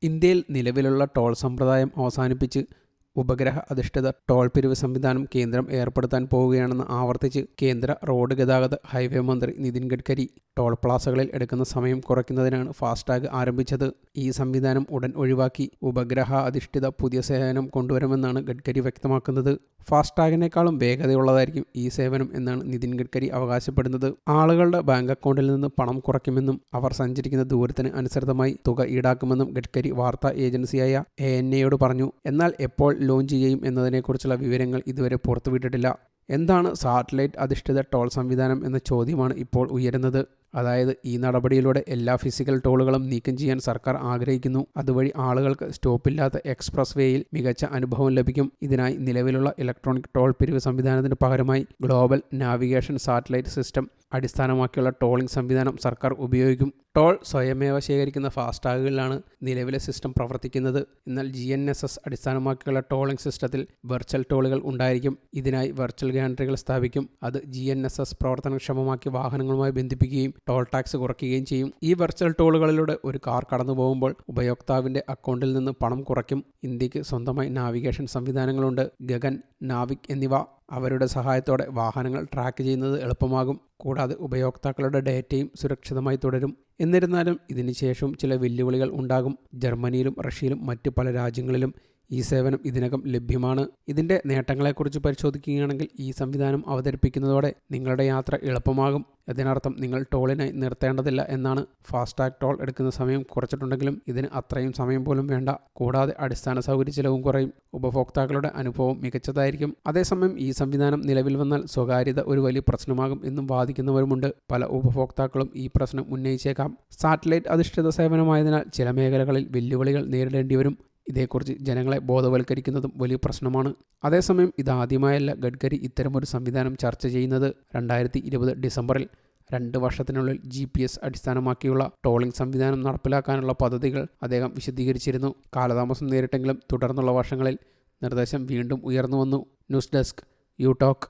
ഇന്ത്യയിൽ നിലവിലുള്ള ടോൾ സമ്പ്രദായം അവസാനിപ്പിച്ച് ഉപഗ്രഹ അധിഷ്ഠിത ടോൾ പിരിവ് സംവിധാനം കേന്ദ്രം ഏർപ്പെടുത്താൻ പോവുകയാണെന്ന് ആവർത്തിച്ച് കേന്ദ്ര റോഡ് ഗതാഗത ഹൈവേ മന്ത്രി നിതിൻ ഗഡ്കരി. ടോൾ പ്ലാസകളിൽ എടുക്കുന്ന സമയം കുറയ്ക്കുന്നതിനാണ് ഫാസ്ടാഗ് ആരംഭിച്ചത്. ഈ സംവിധാനം ഉടൻ ഒഴിവാക്കി ഉപഗ്രഹ അധിഷ്ഠിത പുതിയ സേവനം കൊണ്ടുവരുമെന്നാണ് ഗഡ്കരി വ്യക്തമാക്കുന്നത്. ഫാസ്ടാഗിനേക്കാളും വേഗതയുള്ളതായിരിക്കും ഈ സേവനം എന്നാണ് നിതിൻ ഗഡ്കരി അവകാശപ്പെടുന്നത്. ആളുകളുടെ ബാങ്ക് അക്കൗണ്ടിൽ നിന്ന് പണം കുറയ്ക്കുമെന്നും അവർ സഞ്ചരിക്കുന്ന ദൂരത്തിന് അനുസൃതമായി തുക ഈടാക്കുമെന്നും ഗഡ്കരി വാർത്താ ഏജൻസിയായ ANA പറഞ്ഞു. എന്നാൽ എപ്പോൾ ലോഞ്ച് ചെയ്യും എന്നതിനെക്കുറിച്ചുള്ള വിവരങ്ങൾ ഇതുവരെ പുറത്തുവിട്ടിട്ടില്ല. എന്താണ് സാറ്റലൈറ്റ് അധിഷ്ഠിത ടോൾ സംവിധാനം എന്ന ചോദ്യമാണ് ഇപ്പോൾ ഉയരുന്നത്. അതായത് ഈ നടപടിയിലൂടെ എല്ലാ ഫിസിക്കൽ ടോളുകളും നീക്കം ചെയ്യാൻ സർക്കാർ ആഗ്രഹിക്കുന്നു. അതുവഴി ആളുകൾക്ക് സ്റ്റോപ്പില്ലാത്ത എക്സ്പ്രസ് വേയിൽ മികച്ച അനുഭവം ലഭിക്കും. ഇതിനായി നിലവിലുള്ള ഇലക്ട്രോണിക് ടോൾ പിരിവ് സംവിധാനത്തിന് പകരമായി ഗ്ലോബൽ നാവിഗേഷൻ സാറ്റലൈറ്റ് സിസ്റ്റം അടിസ്ഥാനമാക്കിയുള്ള ടോളിംഗ് സംവിധാനം സർക്കാർ ഉപയോഗിക്കും. ടോൾ സ്വയമേവ ശേഖരിക്കുന്ന ഫാസ്ടാഗുകളിലാണ് നിലവിലെ സിസ്റ്റം പ്രവർത്തിക്കുന്നത്. എന്നാൽ GNSS അടിസ്ഥാനമാക്കിയുള്ള ടോളിംഗ് സിസ്റ്റത്തിൽ വെർച്വൽ ടോളുകൾ ഉണ്ടായിരിക്കും. ഇതിനായി വെർച്വൽ ഗാൻട്രികൾ സ്ഥാപിക്കും. അത് GNSS പ്രവർത്തനക്ഷമമാക്കി വാഹനങ്ങളുമായി ബന്ധിപ്പിക്കുകയും ടോൾ ടാക്സ് കുറയ്ക്കുകയും ചെയ്യും. ഈ വെർച്വൽ ടോളുകളിലൂടെ ഒരു കാർ കടന്നു പോകുമ്പോൾ ഉപയോക്താവിന്റെ അക്കൗണ്ടിൽ നിന്ന് പണം കുറയ്ക്കും. ഇന്ത്യക്ക് സ്വന്തമായി നാവിഗേഷൻ സംവിധാനങ്ങളുണ്ട്. ഗഗൻ, നാവിക് എന്നിവ. അവരുടെ സഹായത്തോടെ വാഹനങ്ങൾ ട്രാക്ക് ചെയ്യുന്നത് എളുപ്പമാകും. കൂടാതെ ഉപയോക്താക്കളുടെ ഡേറ്റയും സുരക്ഷിതമായി തുടരും. എന്നിരുന്നാലും ഇതിന് ശേഷവും ചില വെല്ലുവിളികൾ ഉണ്ടാകും. ജർമ്മനിയിലും റഷ്യയിലും മറ്റ് പല രാജ്യങ്ങളിലും ഈ സേവനം ഇതിനകം ലഭ്യമാണ്. ഇതിൻ്റെ നേട്ടങ്ങളെക്കുറിച്ച് പരിശോധിക്കുകയാണെങ്കിൽ ഈ സംവിധാനം അവതരിപ്പിക്കുന്നതോടെ നിങ്ങളുടെ യാത്ര എളുപ്പമാകും. ഇതിനർത്ഥം നിങ്ങൾ ടോളിനായി നിർത്തേണ്ടതില്ല എന്നാണ്. ഫാസ്ടാഗ് ടോൾ എടുക്കുന്ന സമയം കുറച്ചിട്ടുണ്ടെങ്കിലും ഇതിന് അത്രയും സമയം പോലും വേണ്ട. കൂടാതെ അടിസ്ഥാന സൗകര്യ ചിലവും കുറയും. ഉപഭോക്താക്കളുടെ അനുഭവം മികച്ചതായിരിക്കും. അതേസമയം ഈ സംവിധാനം നിലവിൽ വന്നാൽ സ്വകാര്യത ഒരു വലിയ പ്രശ്നമാകും എന്നും വാദിക്കുന്നവരുമുണ്ട്. പല ഉപഭോക്താക്കളും ഈ പ്രശ്നം ഉന്നയിച്ചേക്കാം. സാറ്റലൈറ്റ് അധിഷ്ഠിത സേവനമായതിനാൽ ചില മേഖലകളിൽ വെല്ലുവിളികൾ നേരിടേണ്ടി വരും. ഇതേക്കുറിച്ച് ജനങ്ങളെ ബോധവൽക്കരിക്കുന്നതും വലിയ പ്രശ്നമാണ്. അതേസമയം ഇതാദ്യമായല്ല ഗഡ്കരി ഇത്തരമൊരു സംവിധാനം ചർച്ച ചെയ്യുന്നത്. 2020 ഡിസംബറിൽ 2 വർഷത്തിനുള്ളിൽ GPS അടിസ്ഥാനമാക്കിയുള്ള ടോളിംഗ് സംവിധാനം നടപ്പിലാക്കാനുള്ള പദ്ധതികൾ അദ്ദേഹം വിശദീകരിച്ചിരുന്നു. കാലതാമസം നേരിട്ടെങ്കിലും തുടർന്നുള്ള വർഷങ്ങളിൽ നിർദ്ദേശം വീണ്ടും ഉയർന്നു വന്നു. News desk, you talk.